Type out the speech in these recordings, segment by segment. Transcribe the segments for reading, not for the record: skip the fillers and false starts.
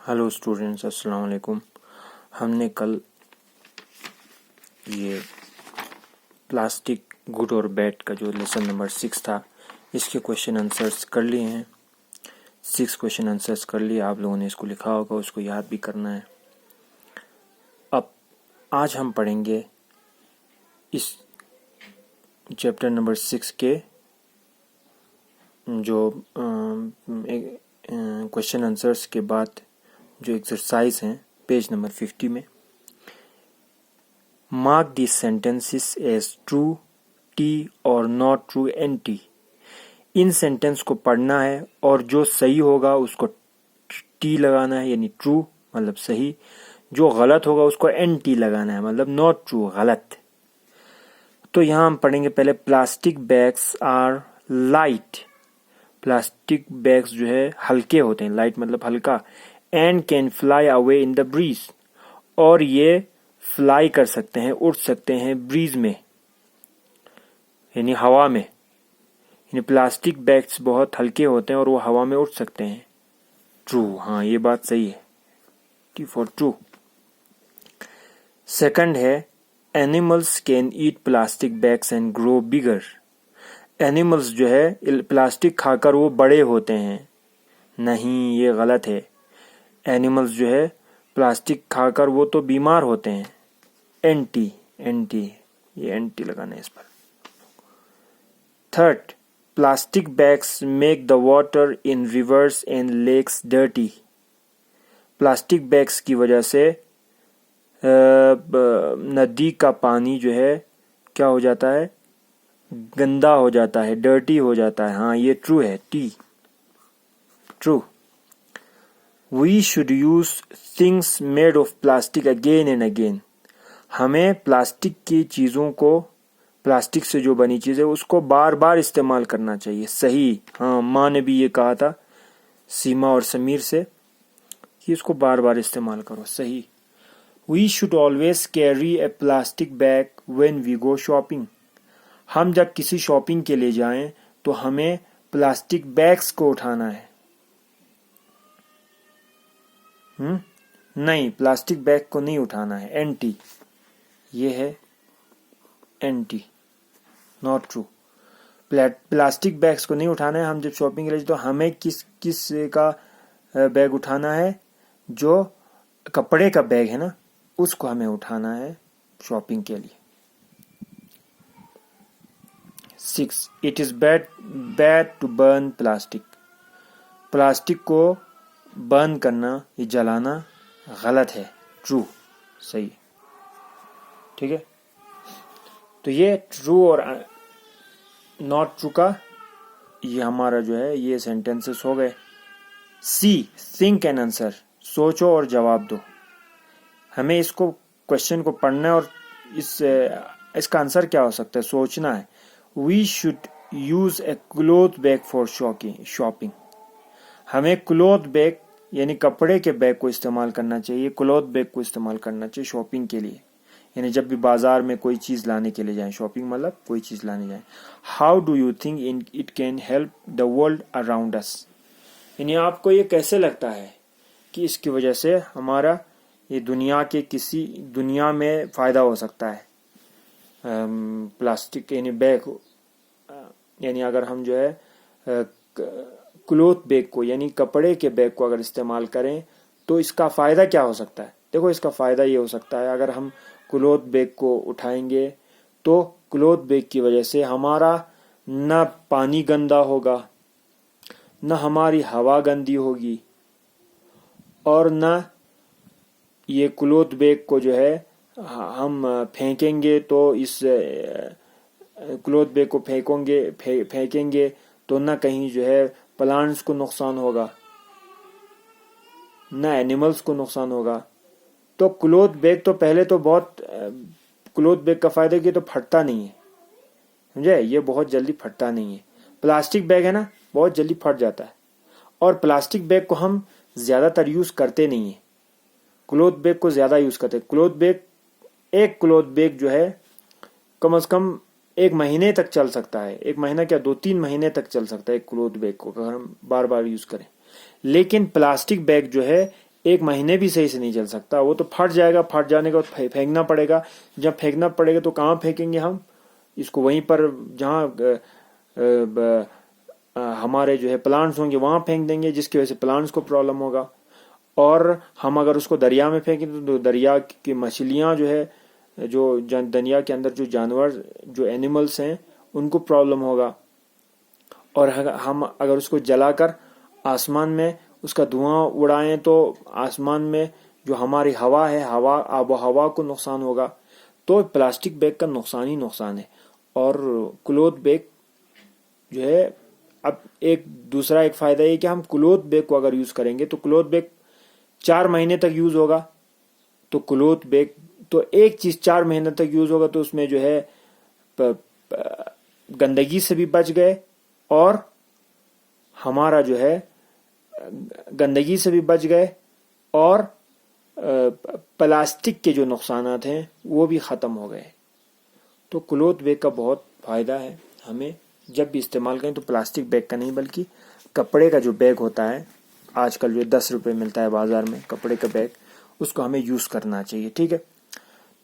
Hello students, अस्सलाम वालेकुम। हमने कल ये प्लास्टिक गुड और बैड का जो लेसन नंबर 6 था, इसके क्वेश्चन आंसर्स कर लिए हैं। 6 क्वेश्चन आंसर्स कर लिए। आप लोगों ने इसको लिखा होगा, उसको याद भी करना है। अब आज हम पढ़ेंगे इस चैप्टर नंबर 6 के जो क्वेश्चन आंसर्स के बाद जो एक्सरसाइज हैं पेज नंबर 50 में। Mark this sentences as true T और नॉट ट्रू एन टी। इन सेंटेंस को पढ़ना है और जो सही होगा उसको टी लगाना है, यानी ट्रू मतलब सही। जो गलत होगा उसको एन टी लगाना है, मतलब नॉट ट्रू, गलत। तो यहाँ हम पढ़ेंगे पहले, plastic bags are light. Plastic bags जो है हल्के होते हैं, लाइट मतलब हल्का। And can fly away in the breeze, और ये फ्लाई कर सकते हैं, उड़ सकते हैं ब्रीज में, यानी हवा में। यानी प्लास्टिक बैग्स बहुत हल्के होते हैं और वो हवा में उड़ सकते हैं। ट्रू, हाँ ये बात सही है, टी फॉर ट्रू। सेकंड है, animals can eat plastic bags and grow bigger. Animals जो है प्लास्टिक खाकर वो बड़े होते हैं। नहीं, ये गलत है। एनिमल्स जो है प्लास्टिक खाकर वो तो बीमार होते हैं। एंटी, ये एंटी लगाना है इस पर। Third, plastic bags make the water in rivers and lakes dirty. Plastic bags की वजह से नदी का पानी जो है क्या हो जाता है, गंदा हो जाता है, डर्टी हो जाता है। हाँ ये ट्रू है, T true. We should use things made of plastic again and again. हमें प्लास्टिक की चीज़ों को, प्लास्टिक से जो बनी चीज़ है उसको बार बार इस्तेमाल करना चाहिए। सही, हाँ माँ ने भी ये कहा था सीमा और समीर से कि इसको बार बार इस्तेमाल करो। सही। We should always carry a plastic bag when we go shopping. हम जब किसी शॉपिंग के लिए जाएं तो हमें प्लास्टिक बैग्स को उठाना है। नहीं, प्लास्टिक बैग को नहीं उठाना है, एंटी। ये है anti, not true. Plastic bags को नहीं उठाना है। हम जब शॉपिंग के लिए तो हमें किस का बैग उठाना है, जो कपड़े का बैग है ना, उसको हमें उठाना है शॉपिंग के लिए। 6, it is bad to burn plastic. Plastic को बर्न करना, ये जलाना गलत है। ट्रू, सही, ठीक है। तो ये ट्रू और नॉट ट्रू का ये हमारा जो है ये सेंटेंसेस हो गए। सी, थिंक एंड आंसर। सोचो और जवाब दो। हमें इसको क्वेश्चन को पढ़ना है और इसका आंसर क्या हो सकता है, सोचना है। We should use a cloth bag for shopping. हमें क्लोथ बैग यानी कपड़े के बैग को इस्तेमाल करना चाहिए, क्लोथ बैग को इस्तेमाल करना चाहिए शॉपिंग के लिए। यानी जब भी बाजार में कोई चीज लाने के लिए जाएं, शॉपिंग मतलब कोई चीज लाने जाएं। How do you think it can help the world around us. यानी आपको ये कैसे लगता है कि इसकी वजह से हमारा ये दुनिया में फायदा हो सकता है। प्लास्टिक यानी बैग, यानी अगर हम जो है क्लोथ बैग को यानी कपड़े के बैग को अगर इस्तेमाल करें तो इसका फायदा क्या हो सकता है। देखो, इसका फायदा ये हो सकता है, अगर हम क्लोथ बैग को उठाएंगे तो क्लोथ बैग की वजह से हमारा न पानी गंदा होगा, न हमारी हवा गंदी होगी, और न ये क्लोथ बैग को जो है हम फेंकेंगे तो इस क्लोथ बैग को फेंकेंगे तो न कहीं जो है प्लांट्स को नुकसान होगा, न एनिमल्स को नुकसान होगा। तो क्लोथ बैग तो पहले तो बहुत, क्लोथ बैग का फायदा कि तो फटता नहीं है, समझे, ये बहुत जल्दी फटता नहीं है। प्लास्टिक बैग है ना, बहुत जल्दी फट जाता है, और प्लास्टिक बैग को हम ज्यादातर यूज करते नहीं है, क्लोथ बैग को ज्यादा यूज करते हैं। एक क्लोथ बैग जो है कम से कम 1 महीने तक चल सकता है। 1 महीना क्या, 2-3 महीने तक चल सकता है एक क्लोथ बैग को, अगर हम बार बार यूज करें। लेकिन प्लास्टिक बैग जो है 1 महीने भी सही से नहीं चल सकता, वो तो फट जाएगा, फट जाने के बाद फेंकना पड़ेगा। जब फेंकना पड़ेगा तो कहाँ फेंकेंगे हम इसको? वहीं पर जहाँ हमारे जो है प्लांट्स होंगे वहां फेंक देंगे, जिसकी वजह से प्लांट्स को प्रॉब्लम होगा। और हम अगर उसको दरिया में फेंकें तो दरिया की मछलियां जो है, जो दरिया के अंदर जो जानवर, जो एनिमल्स हैं, उनको प्रॉब्लम होगा। और हम अगर उसको जलाकर आसमान में उसका धुआं उड़ाएं तो आसमान में जो हमारी हवा है, आबो हवा को नुकसान होगा। तो प्लास्टिक बैग का नुकसान ही नुकसान है। और क्लोथ बैग जो है, अब एक दूसरा एक फायदा ये कि हम क्लोथ बैग को अगर यूज करेंगे तो क्लोथ बैग 4 महीने तक यूज होगा। तो क्लोथ बैग तो एक चीज 4 महीने तक यूज होगा, तो उसमें जो है गंदगी से भी बच गए, और हमारा जो है गंदगी से भी बच गए, और प्लास्टिक के जो नुकसानात हैं वो भी ख़त्म हो गए। तो क्लोथ बैग का बहुत फ़ायदा है। हमें जब भी इस्तेमाल करें तो प्लास्टिक बैग का नहीं, बल्कि कपड़े का जो बैग होता है, आजकल जो 10 रुपये मिलता है बाज़ार में कपड़े का बैग, उसको हमें यूज़ करना चाहिए। ठीक है,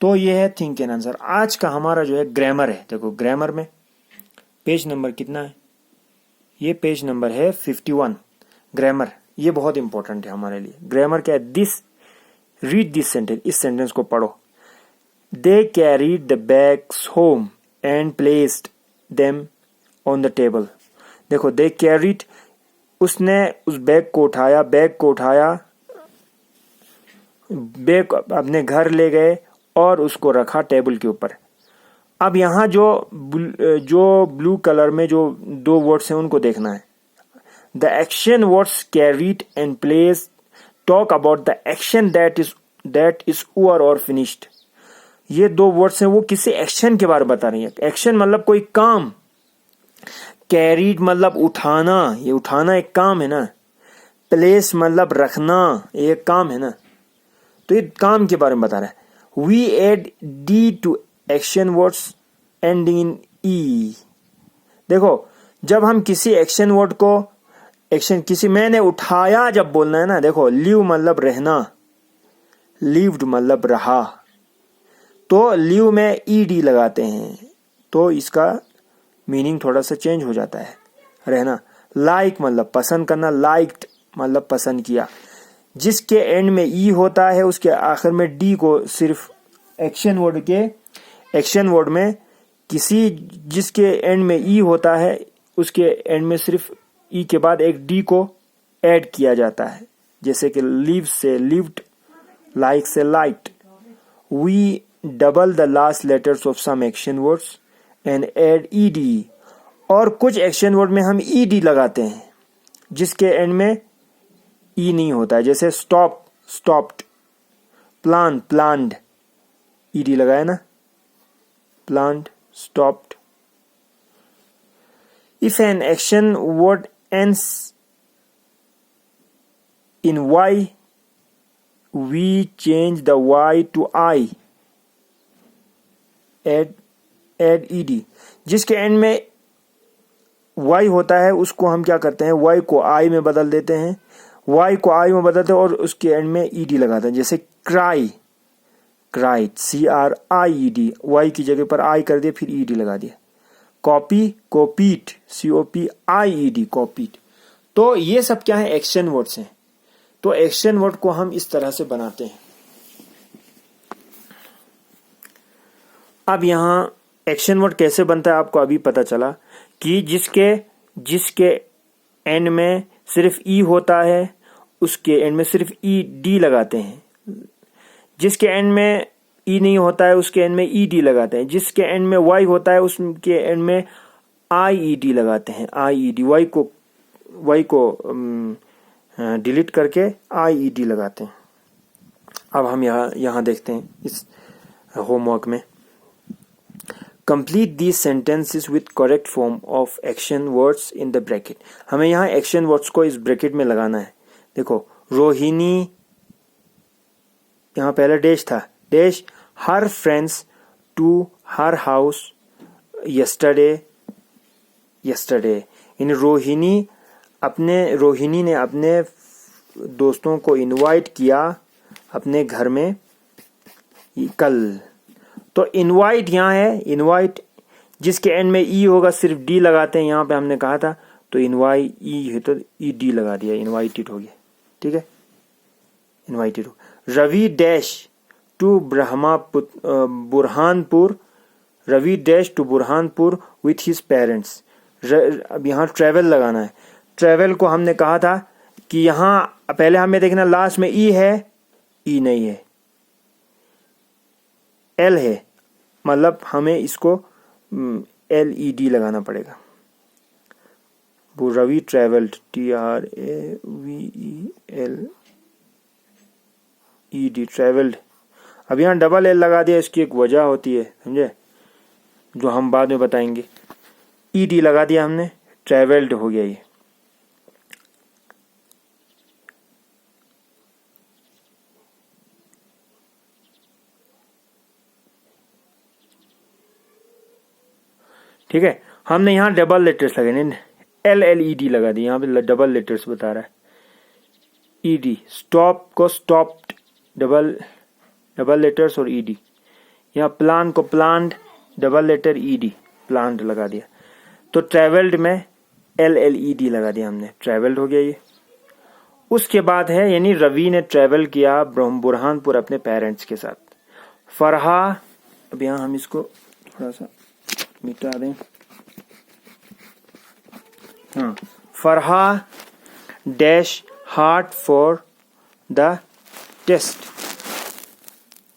तो ये है थिंक एंड आंसर। आज का हमारा जो है ग्रामर है। देखो ग्रामर में पेज नंबर कितना है? ये पेज नंबर है 51। ग्रामर ये बहुत इंपॉर्टेंट है हमारे लिए। ग्रामर क्या है? रीड दिस सेंटेंस, इस सेंटेंस को पढ़ो। They carried the bags home and placed them on the table. देखो दे कैरीड, उसने उस बैग को उठाया, बैग अपने घर ले गए और उसको रखा टेबल के ऊपर। अब यहाँ जो ब्लू कलर में जो 2 वर्ड्स हैं उनको देखना है। The action words carried and place talk about the action that is over और फिनिश्ड। ये 2 वर्ड्स हैं, वो किसी एक्शन के बारे में बता रही है। एक्शन मतलब कोई काम, कैरीड मतलब उठाना, ये उठाना एक काम है ना। प्लेस मतलब रखना, ये एक काम है ना। तो ये काम के बारे में बता रहा है। We add D to action words ending in E. देखो जब हम किसी एक्शन वर्ड को मैंने उठाया जब बोलना है ना, देखो लिव मतलब रहना, लिव्ड मतलब रहा, तो लिव में ईडी लगाते हैं तो इसका मीनिंग थोड़ा सा चेंज हो जाता है, रहना। लाइक मतलब पसंद करना, लाइक्ड मतलब पसंद किया। जिसके एंड में ई होता है उसके आखिर में डी को सिर्फ एक्शन वर्ड में जिसके एंड में ई होता है उसके एंड में सिर्फ ई के बाद एक डी को ऐड किया जाता है। जैसे कि लिव से लिव्ड, लाइक से liked. We double the last letters of some action words and add ED. और कुछ एक्शन वर्ड में हम ईडी लगाते हैं जिसके एंड में ई नहीं होता है। जैसे stop, stopped. Plan, planned, ED लगाया ना, planned, stopped. If an action word ends in Y, we change the Y to I. Add ed। जिसके एंड में Y होता है उसको हम क्या करते हैं, Y को I में बदल देते हैं, और उसके एंड में ed लगाते हैं। जैसे क्राई, क्राइड, CRIED, Y की जगह पर I कर दिया, फिर ed लगा दिया। Copy, copied, COPIED, copied. तो ये सब क्या है? एक्शन वर्ड्स हैं। तो एक्शन वर्ड को हम इस तरह से बनाते हैं। अब यहां एक्शन वर्ड कैसे बनता है आपको अभी पता चला कि जिसके एंड में सिर्फ ई होता है उसके एंड में सिर्फ ed लगाते हैं। जिसके एंड में ई नहीं होता है उसके एंड में ed लगाते हैं। जिसके एंड में y होता है उसके एंड में IED लगाते हैं। IED, y को डिलीट करके IED लगाते हैं। अब हम यहाँ देखते हैं इस होमवर्क में। Complete these sentences with correct form of action words in the bracket. हमें यहाँ एक्शन वर्ड्स को इस ब्रैकेट में लगाना है। देखो रोहिणी, यहाँ पहले डैश था, dash her friends to her house yesterday। इन रोहिणी ने अपने दोस्तों को इनवाइट किया अपने घर में कल। तो इनवाइट यहाँ है, इनवाइट जिसके एंड में ई होगा सिर्फ डी लगाते हैं, यहाँ पे हमने कहा था। तो इनवाई ई है तो ई डी लगा दिया, इनवाइटेड हो गया। ठीक है, इनवाइटेड हो। Ravi dash to Burhanpur, Ravi dash to Burhanpur with his parents. अब यहाँ ट्रेवल लगाना है। ट्रेवल को हमने कहा था कि यहाँ पहले हमें देखना लास्ट में ई है, ई नहीं है, एल है, मतलब हमें इसको LED लगाना पड़ेगा। Ravi travelled, TRAVELED, travelled. अब यहाँ डबल एल लगा दिया, इसकी एक वजह होती है, समझे, जो हम बाद में बताएंगे। ED लगा दिया हमने, ट्रेवल्ड हो गया ये। ठीक है, हमने यहाँ डबल लेटर्स लगे, LLED लगा दी, यहाँ पे डबल लेटर्स बता रहा है। ED, स्टॉप को स्टॉप्ड, डबल लेटर्स और ED। यहाँ प्लान को planned, double letter ED, planned लगा दिया। तो ट्रेवल्ड में LLED लगा दिया हमने, ट्रेवल्ड हो गया ये। उसके बाद है, यानी रवि ने ट्रेवल किया बुरहानपुर अपने पेरेंट्स के साथ। फरहा, अब यहाँ हम इसको थोड़ा सा मिटा दें। हाँ, Farha dash hard for the test.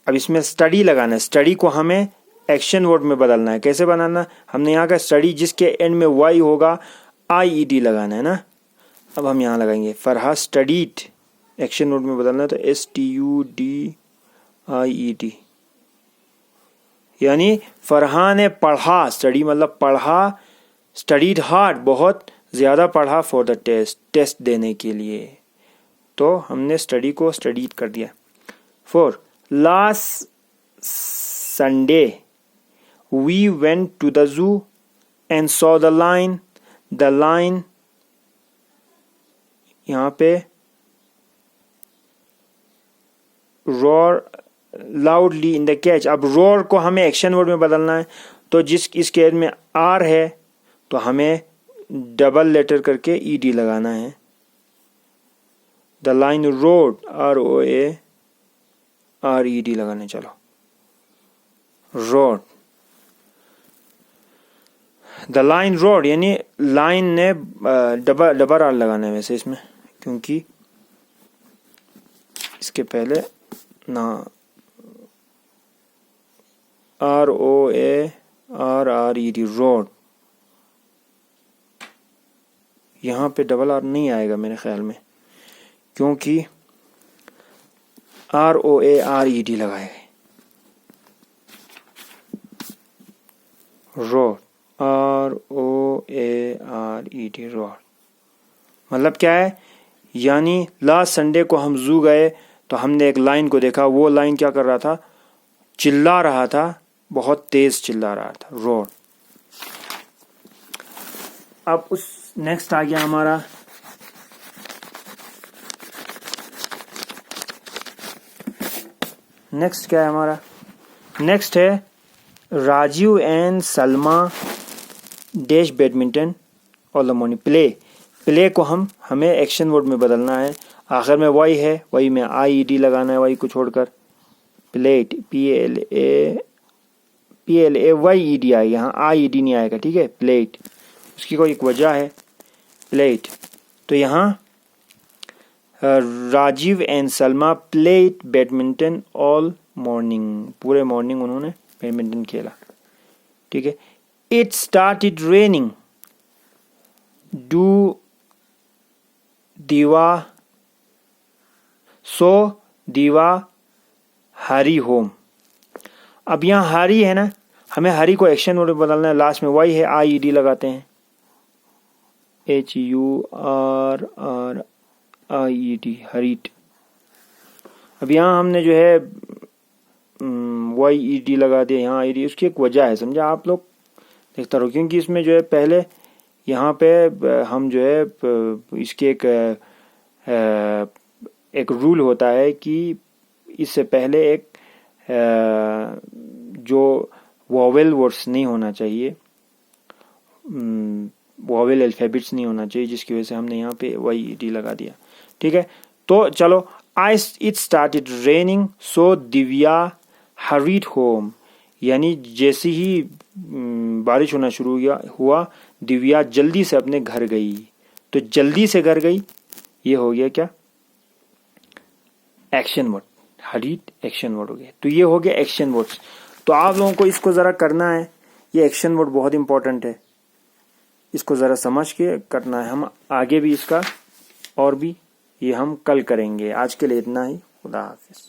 अब इसमें स्टडी लगाना है। स्टडी को हमें एक्शन वर्ड में बदलना है। कैसे बनाना? हमने यहाँ का स्टडी जिसके एंड में वाई होगा IED लगाना है ना। अब हम यहाँ लगाएंगे फरहा स्टडीड, एक्शन वर्ड में बदलना है तो STUDIED, यानी फरहा ने पढ़ा, स्टडी मतलब पढ़ा, स्टडीड हार्ड, बहुत ज्यादा पढ़ा, फॉर द टेस्ट, टेस्ट देने के लिए। तो हमने स्टडी को स्टडीड कर दिया। Four, last Sunday we went to the zoo and saw the lion. The lion यहाँ पे roar loudly in the cage. अब रोर को हमें एक्शन वर्ड में बदलना है, तो जिस केस में आर है तो हमें डबल लेटर करके ED लगाना है। द लाइन रोड, ROARED लगाने, चलो रोड। द लाइन रोड, यानी लाइन ने डबल आर लगाना है वैसे इसमें, क्योंकि इसके पहले ना ROARRED, रोड। यहाँ पे डबल आर नहीं आएगा मेरे ख्याल में, क्योंकि ROARED लगाए गए। Road, ROARED, road. मतलब क्या है? यानी लास्ट संडे को हम जू गए तो हमने एक लाइन को देखा, वो लाइन क्या कर रहा था? चिल्ला रहा था, बहुत तेज चिल्ला रहा था, रोड। अब उस नेक्स्ट आ गया हमारा नेक्स्ट क्या है हमारा? नेक्स्ट है Rajiv and Salma dash badminton all the morning. Play को हमें एक्शन वर्ड में बदलना है। आखिर में वाई है, वाई में IED लगाना है, वाई को छोड़कर। प्लेट, PLAYED आएगा, यहाँ IED नहीं आएगा, ठीक है। प्लेट, उसकी कोई एक वजह है, प्लेट। तो यहाँ Rajiv and Salma played badminton all morning, पूरे मॉर्निंग उन्होंने बैडमिंटन खेला, ठीक है। इट स्टार्टेड रेनिंग, डू दीवा, सो दीवा हरी होम। अब यहाँ हरी है ना, हमें हरी को एक्शन वर्ड में बदलना है। लास्ट में वाई है, IED लगाते हैं, HURRIED, हरीट। अब यहाँ हमने जो है YED लगा दिया, यहाँ IED। उसकी एक वजह है, समझा आप लोग, देखता रहो, क्योंकि इसमें जो है पहले यहाँ पे हम जो है इसके एक एक रूल होता है कि इससे पहले एक जो वॉवेल वर्ड्स नहीं होना चाहिए, वॉवेल अल्फाबेट्स नहीं होना चाहिए, जिसकी वजह से हमने यहाँ पे वाई डी लगा दिया। ठीक है, तो चलो, it started raining so Divya hurried home, यानी जैसे ही बारिश होना शुरू हुआ दिव्या जल्दी से अपने घर गई। तो जल्दी से घर गई, ये हो गया क्या, action word, hurried action word हो गया। तो ये हो गया एक्शन वर्ड्स। तो आप लोगों को इसको जरा करना है, ये एक्शन वर्ड बहुत इंपॉर्टेंट है, इसको जरा समझ के करना है। हम आगे भी इसका और भी ये हम कल करेंगे। आज के लिए इतना ही। खुदा हाफिज।